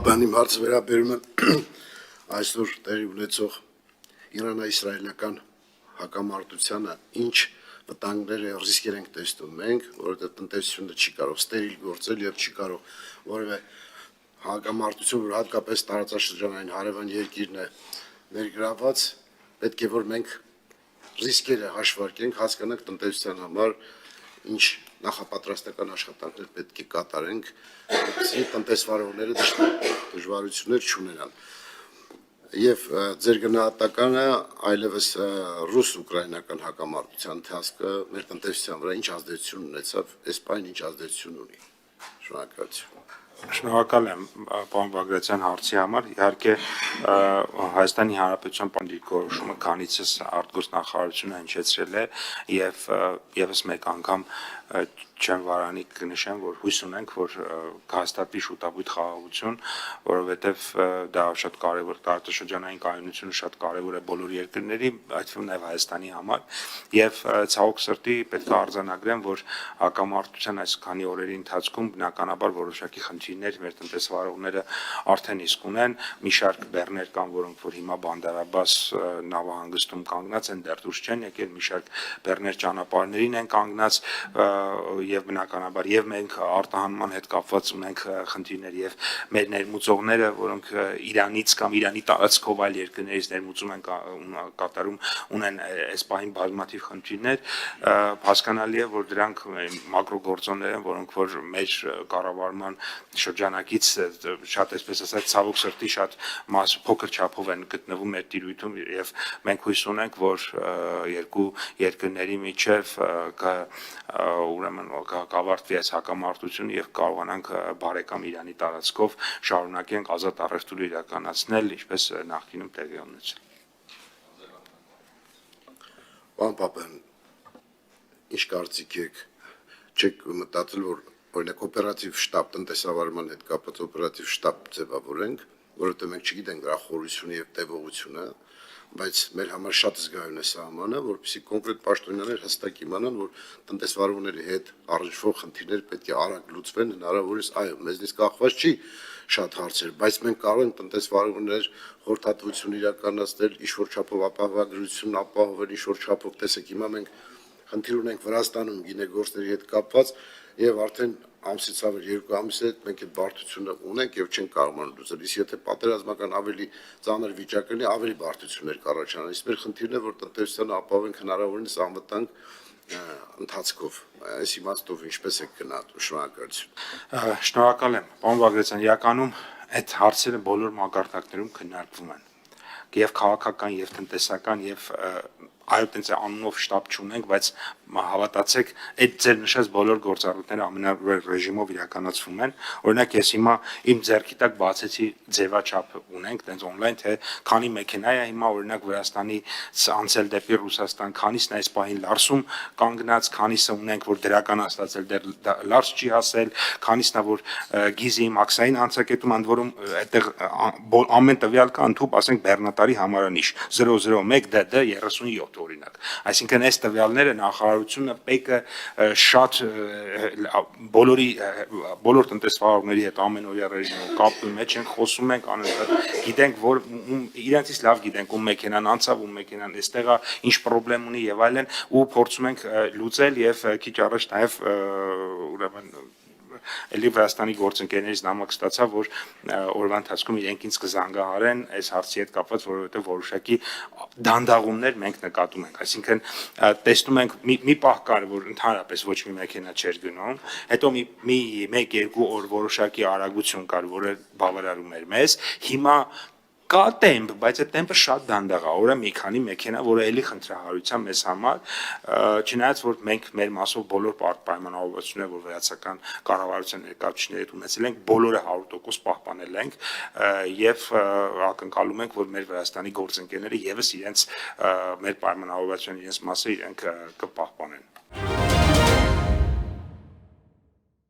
Պապանի հարցը վերաբերում է այսօր տեղի ունեցող իրանա-իսրայելական հակամարտությանը, ինչ վտանգներ եւ ռիսկեր ենք տեսնում մենք, որովհետեւ տնտեսությունը չի կարող ստերիլ գործել եւ չի կարող որևէ հակամարտություն, որ հատկապես տարածաշրջանային հարևան երկիրն է ներգրաված, պետք է որ մենք ռիսկերը հաշվարկենք, հասկանանք տնտեսության համար ինչ նախապատրաստական աշխատանքներ պետք է կատարենք, որպեսզի տնտեսվարողները դժվարություններ չունենան։ Եվ ձեր գնահատականը այլևս ռուս-ուկրաինական հակամարտության ընթացքը մեր տնտեսության վրա ինչ ազդեցություն ունեցավ, այս բանը ինչ ազդեցություն ունի։ Շնորհակալություն։ Շնորհակալ եմ պարոն Բագրատյան հարցի համար։ Իհարկե Հայաստանի Հանրապետության դիրքորոշումը քանիցս արտգործնախարարությունը հնչեցրել է եւ եւս մեկ անգամ չեմ վարանի կնշեմ, որ հույս ունենք, որ կհաստատվի շուտաբույտ խաղաղություն, որովհետեւ դա շատ կարեւոր տարածաշրջանային կայունությունը շատ կարեւոր է բոլոր երկրների, այդ թվում նաեւ Հայաստանի համար, եւ ցավոք սրտի պետք է արձանագրեմ, որ հակամարտության այս քանի օրերի ընթացքում բնականաբար որոշակի խնդիրներ մեր տնտեսվարողները արդեն իսկ ունեն, մի շարք բեռներ կան, որոնք որ հիմա բանդարաբաս նավահանգստում կանգնած են, դեռ դուրս չեն եկել, մի շարք բեռներ ճանապարհներին են կանգնած եւ բնականաբար եւ մենք արտահանման հետ կապված ունենք խնդիրներ եւ մեր ներմուծողները, որոնք Իրանից կամ Իրանի տարածքով այլ երկրներից ներմուծում են կատարում, ունեն այս պահին բազմաթիվ խնդիրներ, հասկանալի է, որ դրանք մակրոգործոններ են, որոնք որ մեր կառավարման շրջանակից շատ այսպես ասած ցավոք սրտի շատ փոքր չափով են գտնվում մեր տիրույթում եւ մենք հույս ունենք, որ երկու երկրների միջև ուրեմն կավարտվի այս հակամարտությունը եւ կարողանանք բարեկամ Իրանի տարածքով շարունակենք ազատ առևտուր իրականացնել, ինչպես նախկինում տեղի ունեցել։ Պարոն Պապյան, ինչ կարծիք եք, չեք մտածել, որ օրինակ օպերատիվ շտաբ տնտեսավարման հետ կապված օպերատիվ շտաբ ձևավորենք, որովհետեւ մենք չգիտենք դրա խորությունը եւ տևողությունը, բայց մեր համար շատ զգայուն է սահմանը, որպեսզի կոնկրետ պաշտոնյաներ հստակ իմանան, որ տնտեսվարողների հետ առնչվող խնդիրներ պետք է արագ լուծվեն, հնարավորինս այո, մեզնից կախված չի շատ հարցեր, բայց մենք կարող ենք տնտեսվարողներ խորհրդատվություն իրականացնել, ինչ-որ չափով ապահովագրություն ապահովել, ինչ-որ չափով, տեսեք, հիմա մենք խնդիր ունենք Վրաստանում գինեգործների հետ կապված եւ արդեն ամսից ավել 2 ամիս է մենք այդ բարդությունը ունենք եւ չենք կարողանում լուծել։ Իսկ եթե պատերազմական ավելի ծանր վիճակ լինի, ավելի բարդություններ կառաջանան։ Իսկ մեր խնդիրն է, որ տնտեսությանը ապահովենք հնարավորինս անվտանգ ընթացքով։ Այս իմաստով ինչպես է գնահատում։ Շնորհակալություն։ Շնորհակալ եմ, պարոն Բագրատյան, իրականում այդ հարցերը բոլոր մակարդակներում քննարկվում են։ Եվ քաղաքական, եւ տնտեսական, եւ այո, տենց անունով շտաբ չունենք, բայց հավատացեք, այդ ձեր նշած բոլոր գործառույթները ամենավեր ռեժիմով իրականացվում են։ Օրինակ ես հիմա իմ ձեռքի տակ բացեցի ձևաչափ ունենք, տենց on-line, թե քանի մեքենա է հիմա օրինակ Վրաստանից անցել դեպի Ռուսաստան, քանիսն է այս պահին Լարսում կանգնած, քանիսը ունենք, որ դրականացել դեռ Լարս չի հասել, քանիսն է, որ Գիզի մաքսային անցակետում ընդ որում այդտեղ ամեն տվյալ կա ընդհանուր, ասենք Բեռնատարի համարանիշ 001 DD 37 օրինակ։ Այսինքն այս տվյալները նախարարությունը ՊԵԿ-ը շատ բոլոր տնտեսվարողների հետ ամենօրյա ռեժիմով կապի մեջ են, խոսում ենք անընդհատ, գիտենք, որ իրենցից լավ գիտենք ում մեքենան անցավ, ում մեքենան այստեղ է, ինչ խնդրեմ ունի եւ այլն, ու փորձում ենք լուծել եւ քիչ առաջ նաեւ ուրեմն Էլի Վրաստանի գործընկերներից նամակ ստացա, որ օրվա ընթացքում իրենք ինձ կզանգահարեն այս հարցի հետ կապված, որովհետև որոշակի դանդաղումներ մենք նկատում ենք։ Այսինքն տեսնում ենք մի պահ կար, որ ընդհանրապես ոչ մի մեքենա չէր գնում, հետո մի 1-2 օր որոշակի արագություն կար, որը բավարարում էր մեզ։ Հիմա կա տեմպ, բայց այդ տեմպը շատ դանդաղ է, օրը մի քանի մեքենա, որը էլի խնդրահարության մեզ համար, չնայած որ մենք մեր մասով բոլոր պայմանավորվածությունները, որ վերացական կառավարության ներկայացուցիչների հետ ունեցել ենք, բոլորը 100% պահպանել ենք եւ ակնկալում ենք, որ մեր Վրաստանի գործընկերները եւս իրենց մեր պայմանավորվածության իրենց մասը իրենք կպահպանեն։